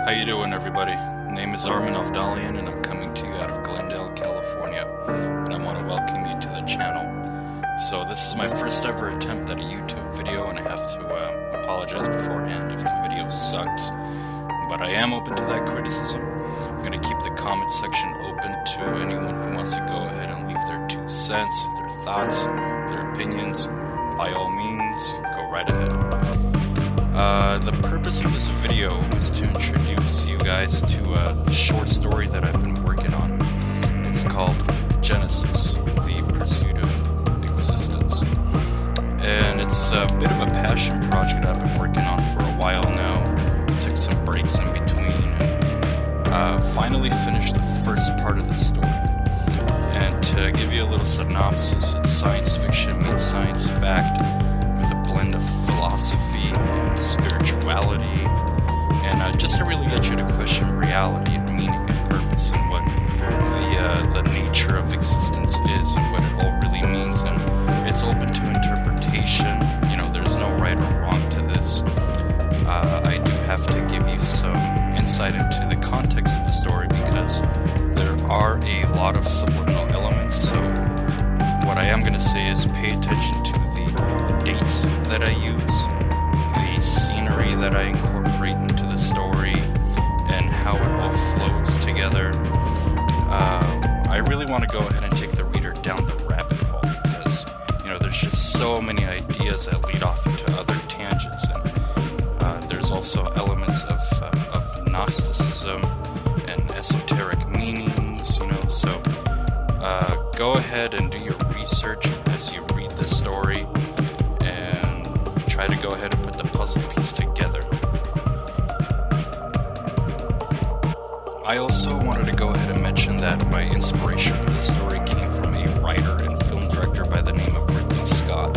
How you doing, everybody? My name is Armen Avdalyan, and I'm coming to you out of Glendale, California, and I want to welcome you to the channel. So this is my first ever attempt at a YouTube video, and I have to apologize beforehand if the video sucks, but I am open to that criticism. I'm going to keep the comment section open to anyone who wants to go ahead and leave their 2 cents, their thoughts, their opinions. By all means, go right ahead. The purpose of this video is to introduce you guys to a short story that I've been working on. It's called Genesis, the Pursuit of Existence. And it's a bit of a passion project I've been working on for a while now. Took some breaks in between and finally finished the first part of the story. And to give you a little synopsis, it's science fiction meets science fact, with a blend of philosophy and spirituality, and just to really get you to question reality and meaning and purpose and what the nature of existence is and what it all really means. And it's open to interpretation. You know, there's no right or wrong to this. I do have to give you some insight into the context of the story because there are a lot of subliminal elements, so what I am going to say is pay attention to the dates that I use, the scenery that I incorporate into the story, and how it all flows together. I really want to go ahead and take the reader down the rabbit hole because, you know, there's just so many ideas that lead off into other tangents, and there's also elements of Gnosticism and esoteric meanings, you know, so go ahead and do your research as you read the story and try to go ahead and put the puzzle piece together. I also wanted to go ahead and mention that my inspiration for the story came from a writer and film director by the name of Ridley Scott.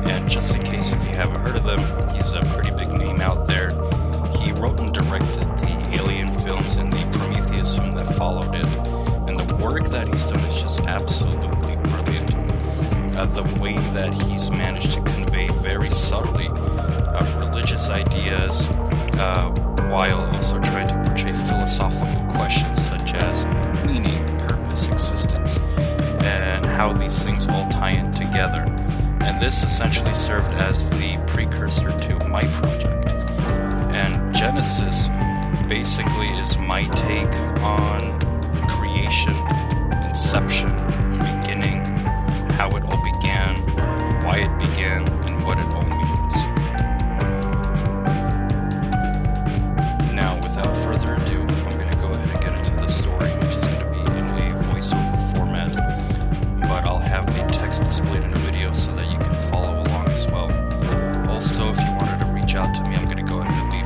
And just in case if you haven't heard of him, he's a pretty big name out there. He wrote and directed the Alien films and the Prometheus film that followed it. And the work that he's done is just absolutely brilliant. The way that he's managed to convey very subtly religious ideas while also trying to portray philosophical questions such as meaning, purpose, existence, and how these things all tie in together. And this essentially served as the precursor to my project. And Genesis basically is my take on creation, inception, beginning, how it all began, why it began, and what it all means. Now, without further ado, I'm going to go ahead and get into the story, which is going to be in a voiceover format, but I'll have the text displayed in a video so that you can follow along as well. Also, if you wanted to reach out to me, I'm going to go ahead and leave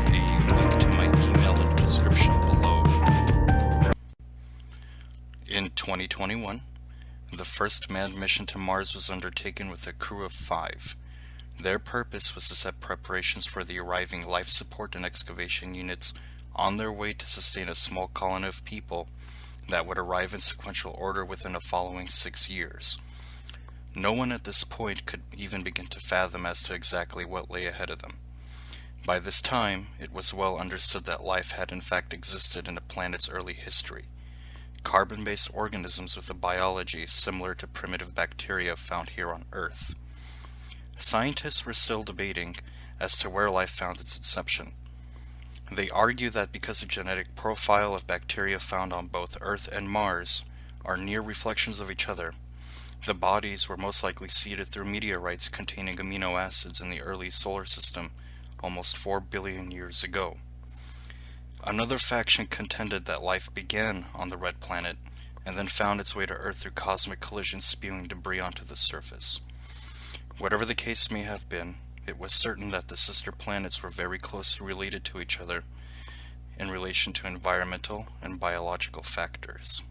a link to my email in the description below. In 2021, the first manned mission to Mars was undertaken with a crew of 5. Their purpose was to set preparations for the arriving life support and excavation units on their way to sustain a small colony of people that would arrive in sequential order within the following 6 years. No one at this point could even begin to fathom as to exactly what lay ahead of them. By this time, it was well understood that life had in fact existed in the planet's early history. Carbon-based organisms with a biology similar to primitive bacteria found here on Earth. Scientists were still debating as to where life found its inception. They argue that because the genetic profile of bacteria found on both Earth and Mars are near reflections of each other, the bodies were most likely seeded through meteorites containing amino acids in the early solar system almost 4 billion years ago. Another faction contended that life began on the red planet and then found its way to Earth through cosmic collisions spewing debris onto the surface. Whatever the case may have been, it was certain that the sister planets were very closely related to each other in relation to environmental and biological factors.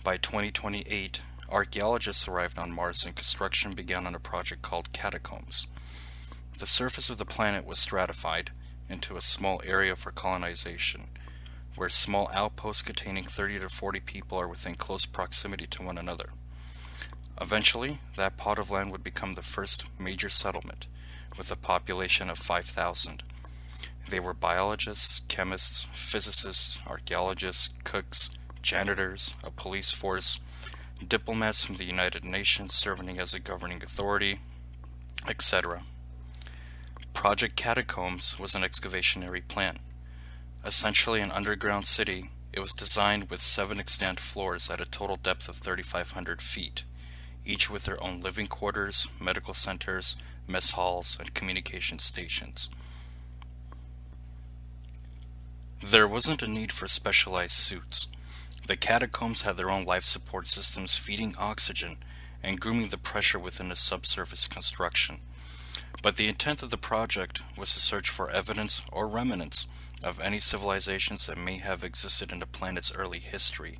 By 2028, archaeologists arrived on Mars and construction began on a project called Catacombs. The surface of the planet was stratified into a small area for colonization, where small outposts containing 30 to 40 people are within close proximity to one another. Eventually, that plot of land would become the first major settlement, with a population of 5,000. They were biologists, chemists, physicists, archaeologists, cooks, janitors, a police force, diplomats from the United Nations serving as a governing authority, etc. Project Catacombs was an excavationary plan. Essentially an underground city, it was designed with 7 extant floors at a total depth of 3,500 feet, each with their own living quarters, medical centers, mess halls, and communication stations. There wasn't a need for specialized suits. The catacombs had their own life support systems feeding oxygen and grooming the pressure within the subsurface construction. But the intent of the project was to search for evidence or remnants of any civilizations that may have existed in the planet's early history.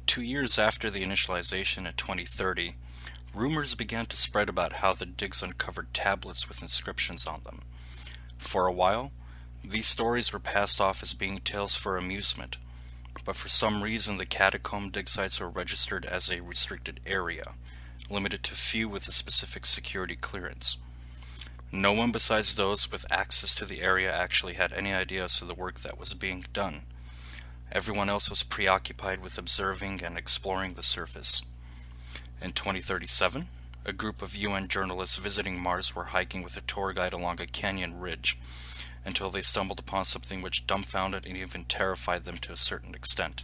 2 years after the initialization in 2030, rumors began to spread about how the digs uncovered tablets with inscriptions on them. For a while, these stories were passed off as being tales for amusement, but for some reason the catacomb dig sites were registered as a restricted area, limited to few with a specific security clearance. No one besides those with access to the area actually had any idea as to the work that was being done. Everyone else was preoccupied with observing and exploring the surface. In 2037, a group of UN journalists visiting Mars were hiking with a tour guide along a canyon ridge until they stumbled upon something which dumbfounded and even terrified them to a certain extent.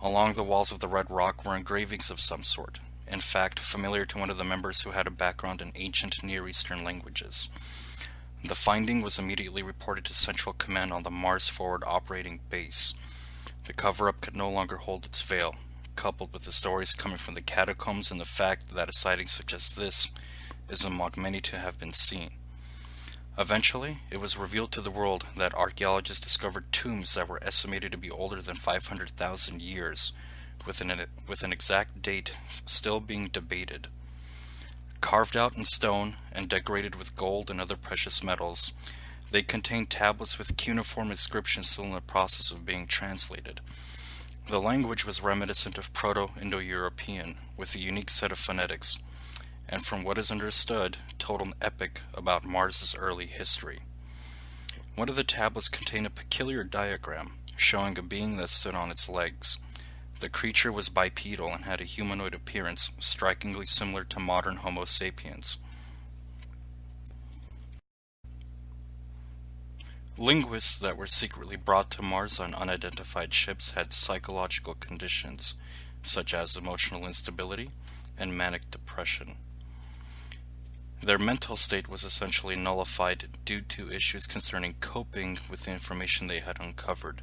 Along the walls of the red rock were engravings of some sort, in fact familiar to one of the members who had a background in ancient Near Eastern languages. The finding was immediately reported to Central Command on the Mars Forward Operating Base. The cover-up could no longer hold its veil, coupled with the stories coming from the catacombs and the fact that a sighting such as this is among many to have been seen. Eventually, it was revealed to the world that archaeologists discovered tombs that were estimated to be older than 500,000 years, with an exact date still being debated. Carved out in stone and decorated with gold and other precious metals, they contained tablets with cuneiform inscriptions still in the process of being translated. The language was reminiscent of Proto-Indo-European, with a unique set of phonetics, and from what is understood, told an epic about Mars's early history. One of the tablets contained a peculiar diagram, showing a being that stood on its legs. The creature was bipedal and had a humanoid appearance, strikingly similar to modern Homo sapiens. Linguists that were secretly brought to Mars on unidentified ships had psychological conditions, such as emotional instability and manic depression. Their mental state was essentially nullified due to issues concerning coping with the information they had uncovered.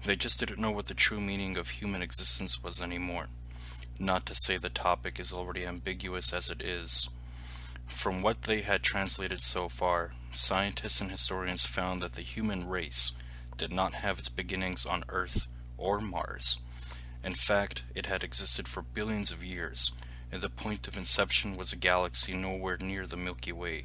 They just didn't know what the true meaning of human existence was anymore. Not to say the topic is already ambiguous as it is. From what they had translated so far, scientists and historians found that the human race did not have its beginnings on Earth or Mars. In fact, it had existed for billions of years, and the point of inception was a galaxy nowhere near the Milky Way.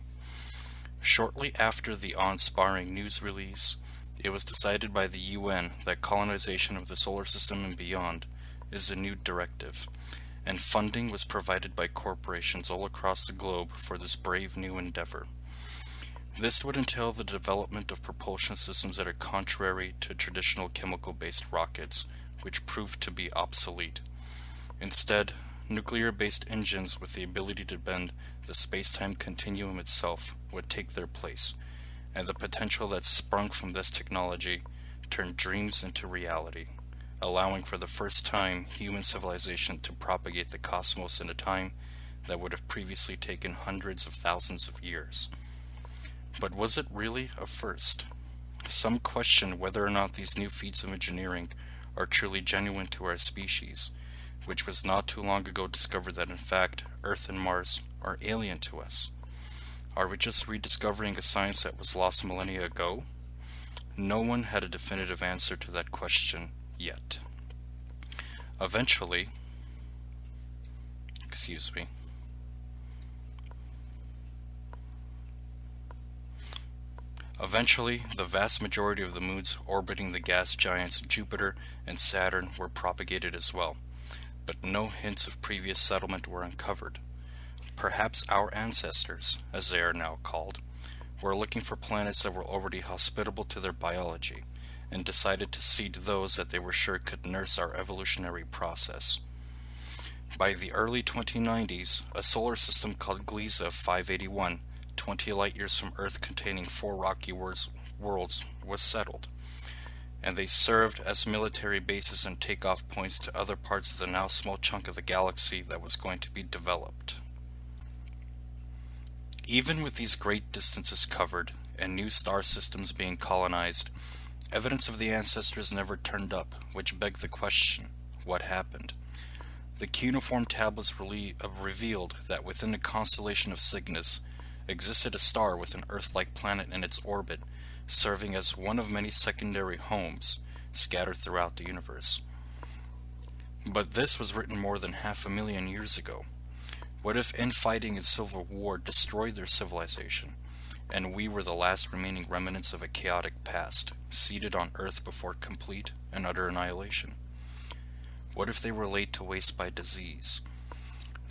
Shortly after the awe-inspiring news release, it was decided by the UN that colonization of the solar system and beyond is a new directive, and funding was provided by corporations all across the globe for this brave new endeavor. This would entail the development of propulsion systems that are contrary to traditional chemical-based rockets, which proved to be obsolete. Instead, nuclear-based engines with the ability to bend the space-time continuum itself would take their place, and the potential that sprung from this technology turned dreams into reality, allowing for the first time human civilization to propagate the cosmos in a time that would have previously taken hundreds of thousands of years. But was it really a first? Some question whether or not these new feats of engineering are truly genuine to our species, which was not too long ago discovered that in fact Earth and Mars are alien to us. Are we just rediscovering a science that was lost millennia ago? No one had a definitive answer to that question yet. Eventually, the vast majority of the moons orbiting the gas giants Jupiter and Saturn were propagated as well, but no hints of previous settlement were uncovered. Perhaps our ancestors, as they are now called, were looking for planets that were already hospitable to their biology, and decided to seed those that they were sure could nurse our evolutionary process. By the early 2090s, a solar system called Gliese 581, 20 light-years from Earth containing 4 rocky worlds, was settled, and they served as military bases and takeoff points to other parts of the now small chunk of the galaxy that was going to be developed. Even with these great distances covered, and new star systems being colonized, evidence of the ancestors never turned up, which begged the question, what happened? The cuneiform tablets revealed that within the constellation of Cygnus existed a star with an Earth-like planet in its orbit, serving as one of many secondary homes scattered throughout the universe. But this was written more than 500,000 years ago. What if infighting and civil war destroyed their civilization, and we were the last remaining remnants of a chaotic past, seeded on Earth before complete and utter annihilation? What if they were laid to waste by disease?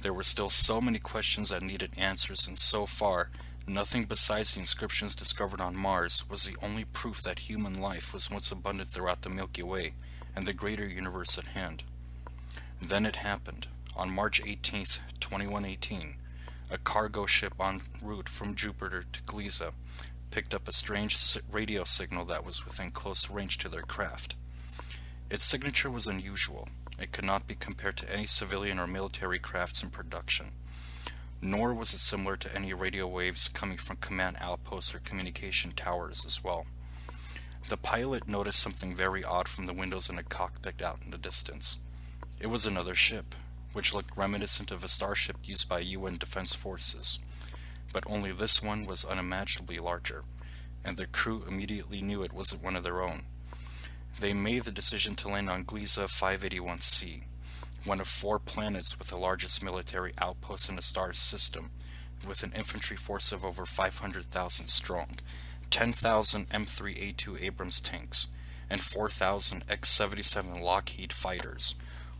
There were still so many questions that needed answers, and so far, nothing besides the inscriptions discovered on Mars was the only proof that human life was once abundant throughout the Milky Way and the greater universe at hand. Then it happened. On March 18th, 2118, a cargo ship en route from Jupiter to Gliese picked up a strange radio signal that was within close range to their craft. Its signature was unusual. It could not be compared to any civilian or military crafts in production, nor was it similar to any radio waves coming from command outposts or communication towers as well. The pilot noticed something very odd from the windows in a cockpit out in the distance. It was another ship, which looked reminiscent of a starship used by UN defense forces, but only this one was unimaginably larger, and the crew immediately knew it wasn't one of their own. They made the decision to land on Gliese 581c, one of 4 planets with the largest military outpost in the star system, with an infantry force of over 500,000 strong, 10,000 M3A2 Abrams tanks, and 4,000 X-77 Lockheed fighters,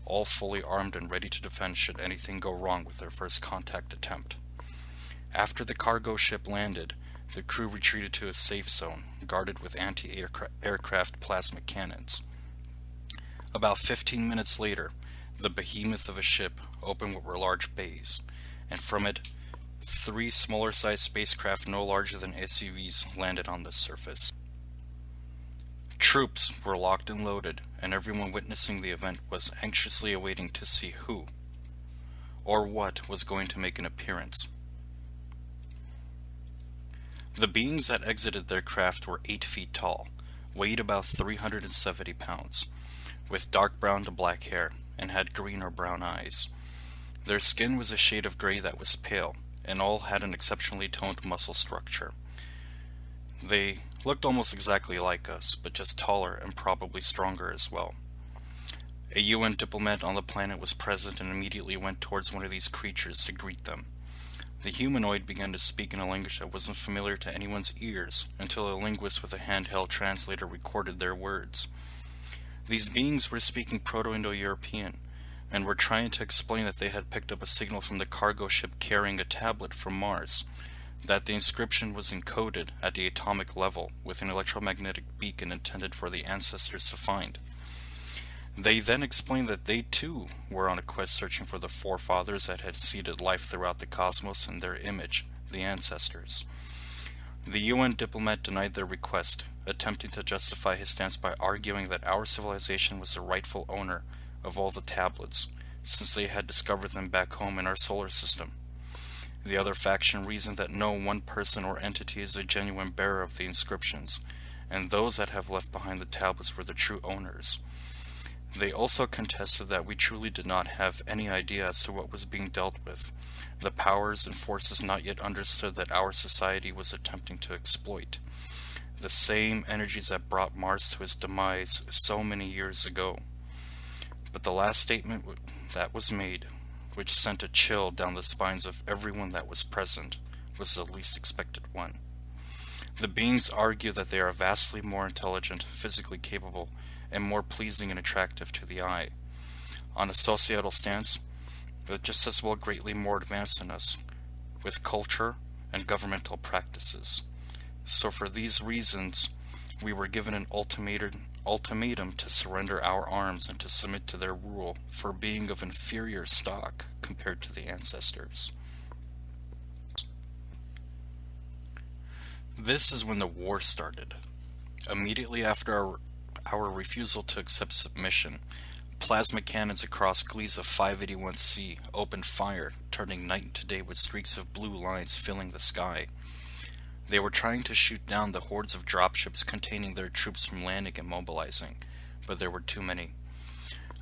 all fully armed and ready to defend should anything go wrong with their first contact attempt. After the cargo ship landed, the crew retreated to a safe zone, guarded with anti-aircraft plasma cannons. About 15 minutes later, the behemoth of a ship opened what were large bays, and from it, 3 smaller-sized spacecraft no larger than SUVs landed on the surface. Troops were locked and loaded, and everyone witnessing the event was anxiously awaiting to see who, or what, was going to make an appearance. The beings that exited their craft were 8 feet tall, weighed about 370 pounds, with dark brown to black hair, and had green or brown eyes. Their skin was a shade of gray that was pale, and all had an exceptionally toned muscle structure. They looked almost exactly like us, but just taller and probably stronger as well. A UN diplomat on the planet was present and immediately went towards one of these creatures to greet them. The humanoid began to speak in a language that wasn't familiar to anyone's ears until a linguist with a handheld translator recorded their words. These beings were speaking Proto-Indo-European, and were trying to explain that they had picked up a signal from the cargo ship carrying a tablet from Mars, that the inscription was encoded at the atomic level with an electromagnetic beacon intended for the ancestors to find. They then explained that they too were on a quest searching for the forefathers that had seeded life throughout the cosmos in their image, the ancestors. The UN diplomat denied their request, attempting to justify his stance by arguing that our civilization was the rightful owner of all the tablets, since they had discovered them back home in our solar system. The other faction reasoned that no one person or entity is a genuine bearer of the inscriptions, and those that have left behind the tablets were the true owners. They also contested that we truly did not have any idea as to what was being dealt with, the powers and forces not yet understood that our society was attempting to exploit, the same energies that brought Mars to its demise so many years ago. But the last statement that was made, which sent a chill down the spines of everyone that was present, was the least expected one. The beings argue that they are vastly more intelligent, physically capable, and more pleasing and attractive to the eye. On a societal stance, they're just as well greatly more advanced than us, with culture and governmental practices. So for these reasons, we were given an ultimatum to surrender our arms and to submit to their rule for being of inferior stock compared to the ancestors. This is when the war started. Immediately after our refusal to accept submission, plasma cannons across Gliesa 581C opened fire, turning night into day with streaks of blue lines filling the sky. They were trying to shoot down the hordes of dropships containing their troops from landing and mobilizing, but there were too many.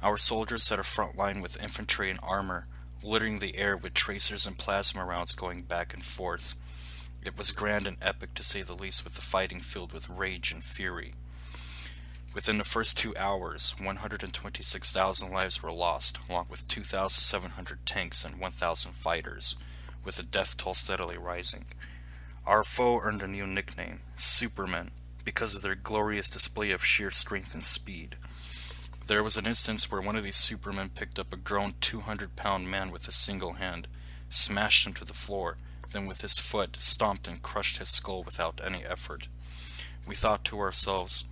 Our soldiers set a front line with infantry and armor, littering the air with tracers and plasma rounds going back and forth. It was grand and epic to say the least, with the fighting filled with rage and fury. Within the first 2 hours, 126,000 lives were lost, along with 2,700 tanks and 1,000 fighters, with the death toll steadily rising. Our foe earned a new nickname, Supermen, because of their glorious display of sheer strength and speed. There was an instance where one of these Supermen picked up a grown 200-pound man with a single hand, smashed him to the floor, then with his foot stomped and crushed his skull without any effort. We thought to ourselves,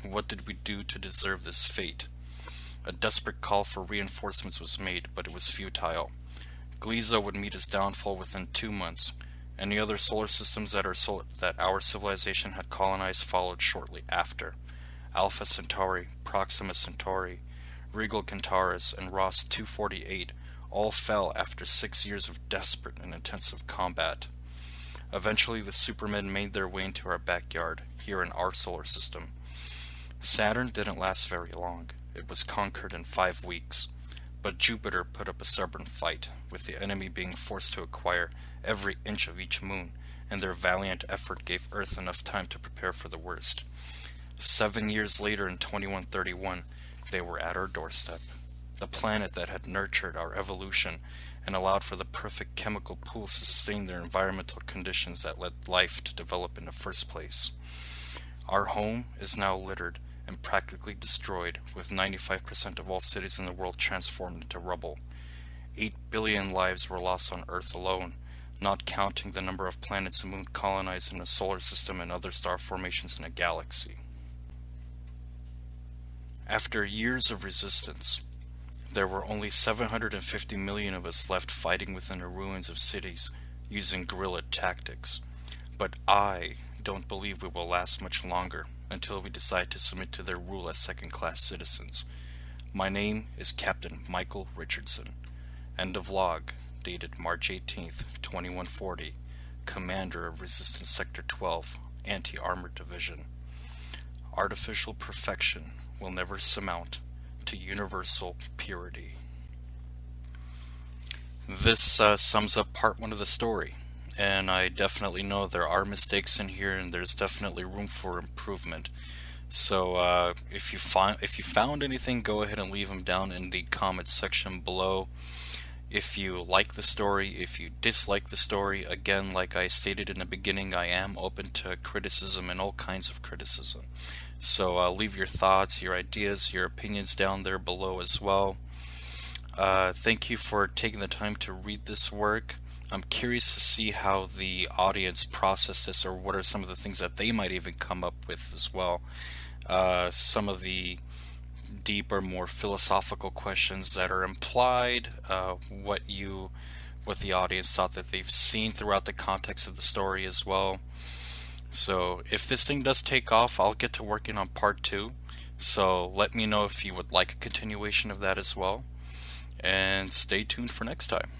what did we do to deserve this fate? A desperate call for reinforcements was made, but it was futile. Gliesa would meet its downfall within 2 months. Any other solar systems that our civilization had colonized followed shortly after. Alpha Centauri, Proxima Centauri, Regal Centaurus, and Ross 248 all fell after 6 years of desperate and intensive combat. Eventually the Supermen made their way into our backyard, here in our solar system. Saturn didn't last very long. It was conquered in 5 weeks. But Jupiter put up a stubborn fight, with the enemy being forced to acquire every inch of each moon, and their valiant effort gave Earth enough time to prepare for the worst. 7 years later, in 2131, they were at our doorstep. The planet that had nurtured our evolution and allowed for the perfect chemical pools to sustain their environmental conditions that led life to develop in the first place. Our home is now littered and practically destroyed, with 95% of all cities in the world transformed into rubble. 8 billion lives were lost on Earth alone, not counting the number of planets and moons colonized in the solar system and other star formations in a galaxy. After years of resistance, there were only 750 million of us left fighting within the ruins of cities using guerrilla tactics. But I don't believe we will last much longer until we decide to submit to their rule as second-class citizens. My name is Captain Michael Richardson. End of log, dated March 18th, 2140, Commander of Resistance Sector 12, Anti-Armored Division. Artificial perfection will never surmount to universal purity. This sums up part 1 of the story, and I definitely know there are mistakes in here and there's definitely room for improvement. So if you found anything, go ahead and leave them down in the comments section below. If you like the story, if you dislike the story, again, like I stated in the beginning, I am open to criticism and all kinds of criticism. So leave your thoughts, your ideas, your opinions down there below as well. Thank you for taking the time to read this work. I'm curious to see how the audience process this, or what are some of the things that they might even come up with as well. Some of the deeper, more philosophical questions that are implied, what the audience thought that they've seen throughout the context of the story as well. So if this thing does take off, I'll get to working on part 2. So let me know if you would like a continuation of that as well. And stay tuned for next time.